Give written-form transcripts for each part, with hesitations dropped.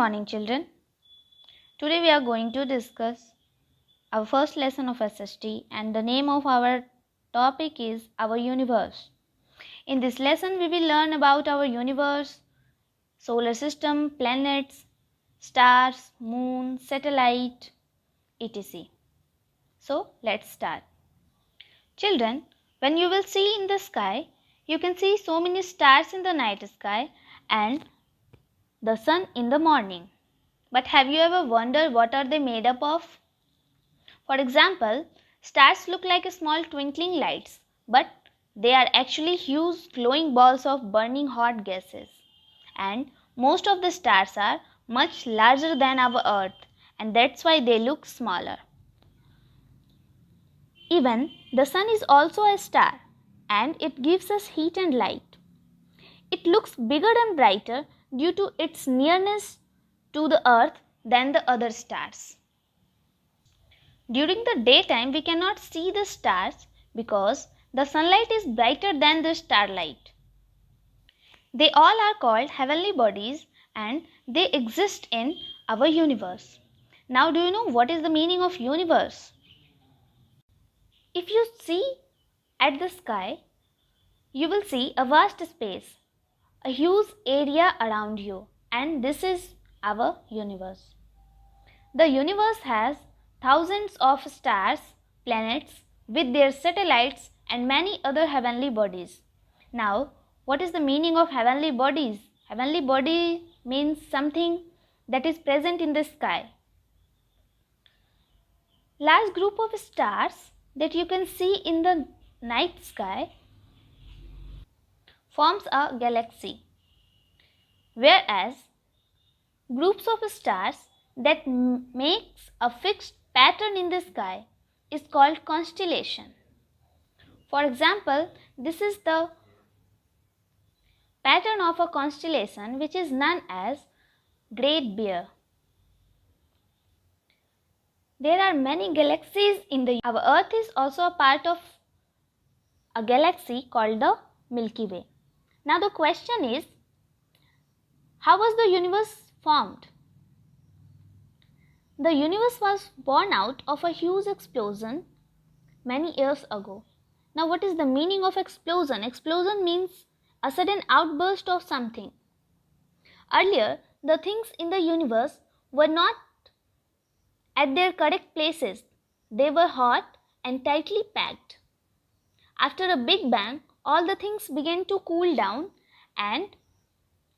morning, children. Today we are going to discuss our first lesson of SST, and the name of our topic is our universe. In this lesson we will learn about our universe, solar system, planets, stars, moon, satellite, etc. So let's start. Children, when you will see in the sky, you can see so many stars in the night sky and the sun in the morning. But have you ever wondered what are they made up of? For example, stars look like small twinkling lights, but they are actually huge glowing balls of burning hot gases. And most of the stars are much larger than our Earth, and that's why they look smaller. Even the sun is also a star, and it gives us heat and light. It looks bigger and brighter due to its nearness to the Earth than the other stars. During the daytime, we cannot see the stars because the sunlight is brighter than the starlight. They all are called heavenly bodies and they exist in our universe. Now, do you know what is the meaning of universe? If you see at the sky, you will see a vast space, a huge area around you, and this is our universe. The universe has thousands of stars, planets with their satellites and many other heavenly bodies. Now, what is the meaning of heavenly bodies? Heavenly body means something that is present in the sky. Large group of stars that you can see in the night sky forms a galaxy, whereas groups of stars that makes a fixed pattern in the sky is called constellation. For example, this is the pattern of a constellation which is known as Great Bear. There are many galaxies in the Our Earth is also a part of a galaxy called the Milky Way. Now the question is, how was the universe formed? The universe was born out of a huge explosion many years ago. Now, what is the meaning of explosion? Explosion means a sudden outburst of something. Earlier, the things in the universe were not at their correct places. They were hot and tightly packed. After a big bang, all the things began to cool down and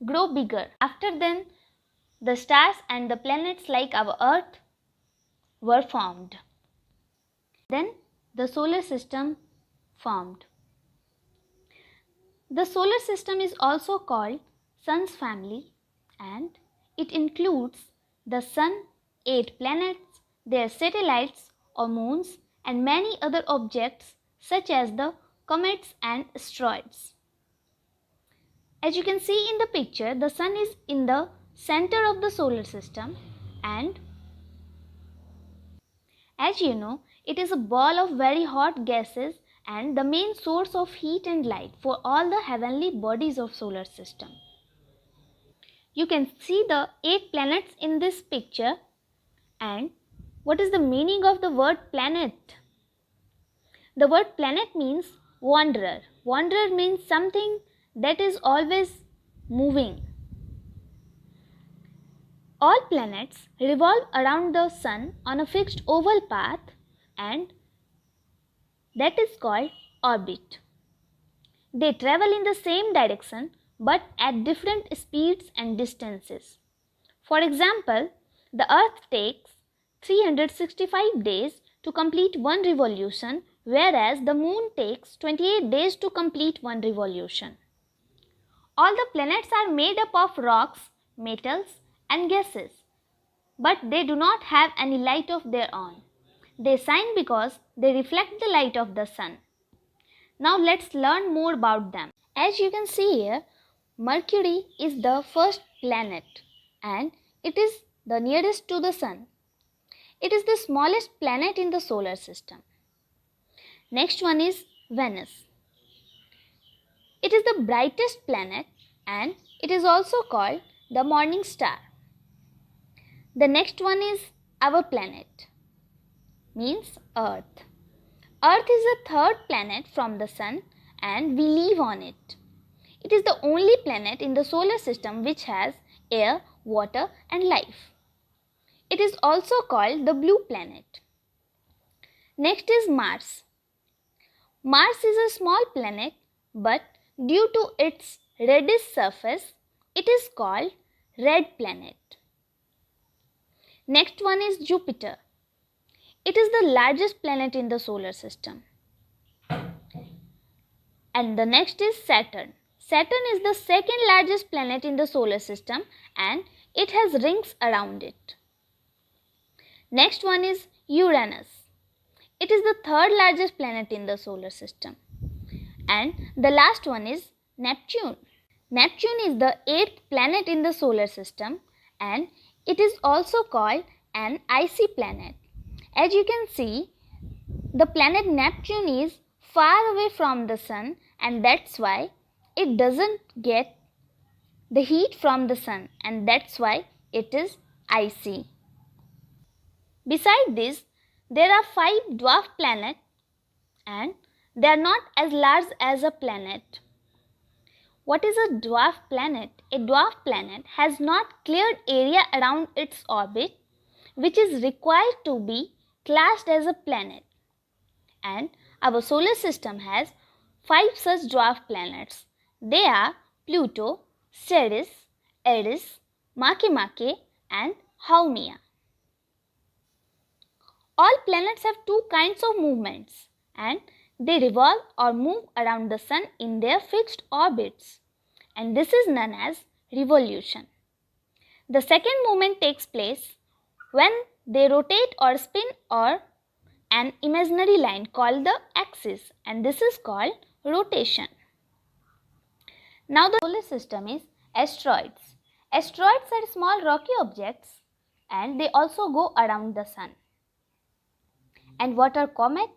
grow bigger. After then, the stars and the planets like our Earth were formed. Then the solar system formed. The solar system is also called Sun's family and it includes the Sun, 8 planets, their satellites or moons and many other objects such as the comets and asteroids. As you can see in the picture, the Sun is in the center of the solar system and as you know, it is a ball of very hot gases and the main source of heat and light for all the heavenly bodies of solar system. You can see the 8 planets in this picture. And what is the meaning of the word planet? The word planet means wanderer. Wanderer means something that is always moving. All planets revolve around the Sun on a fixed oval path and that is called orbit. They travel in the same direction but at different speeds and distances. For example, the Earth takes 365 days to complete one revolution, whereas the Moon takes 28 days to complete one revolution. All the planets are made up of rocks, metals, and gases, but they do not have any light of their own. They shine because they reflect the light of the Sun. Now let's learn more about them. As you can see here, Mercury is the first planet and it is the nearest to the Sun. It is the smallest planet in the solar system. Next one is Venus. It is the brightest planet and it is also called the morning star. The next one is our planet, means Earth. Earth is the third planet from the Sun and we live on it. It is the only planet in the solar system which has air, water and life. It is also called the blue planet. Next is Mars. Mars is a small planet, but due to its reddish surface, it is called red planet. Next one is Jupiter. It is the largest planet in the solar system. And the next is Saturn. Saturn is the second largest planet in the solar system and it has rings around it. Next one is Uranus. It is the third largest planet in the solar system. And the last one is Neptune. Neptune is the eighth planet in the solar system and it is also called an icy planet. As you can see, the planet Neptune is far away from the sun and that's why it doesn't get the heat from the sun and that's why it is icy. Besides this, there are 5 dwarf planets and they are not as large as a planet. What is a dwarf planet? A dwarf planet has not cleared area around its orbit which is required to be classed as a planet. And our solar system has 5 such dwarf planets. They are Pluto, Ceres, Eris, Makemake and Haumea. All planets have 2 kinds of movements and they revolve or move around the sun in their fixed orbits, and this is known as revolution. The second movement takes place when they rotate or spin or an imaginary line called the axis, and this is called rotation. Now the solar system is asteroids. Asteroids are small rocky objects and they also go around the sun. And what are comets?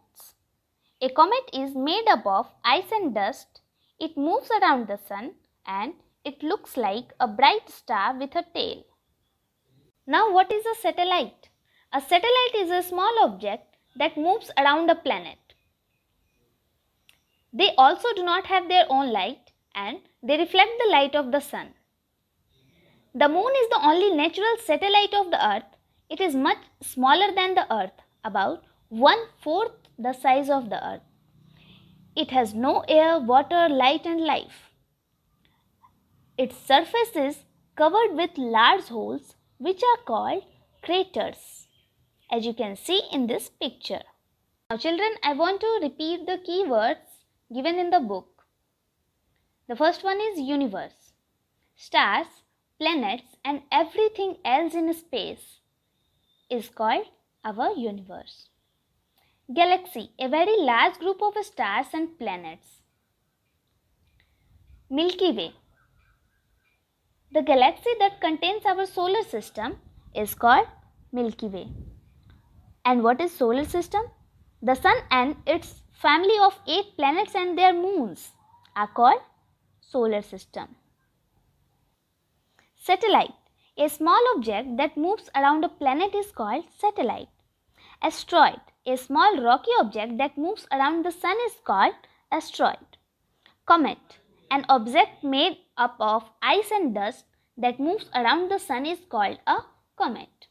A comet is made up of ice and dust. It moves around the sun and it looks like a bright star with a tail. Now what is a satellite? A satellite is a small object that moves around a planet. They also do not have their own light and they reflect the light of the sun. The moon is the only natural satellite of the earth. It is much smaller than the earth, about 1/4 the size of the earth. It has no air, water, light and life. Its surface is covered with large holes which are called craters, as you can see in this picture. Now children, I want to repeat the key words given in the book. The first one is universe. Stars, planets and everything else in space is called our universe. Galaxy, a very large group of stars and planets. Milky Way, the galaxy that contains our solar system is called Milky Way. And what is solar system? The sun and its family of 8 planets and their moons are called solar system. Satellite, a small object that moves around a planet is called satellite. Asteroid, a small rocky object that moves around the sun is called asteroid. Comet, an object made up of ice and dust that moves around the sun is called a comet.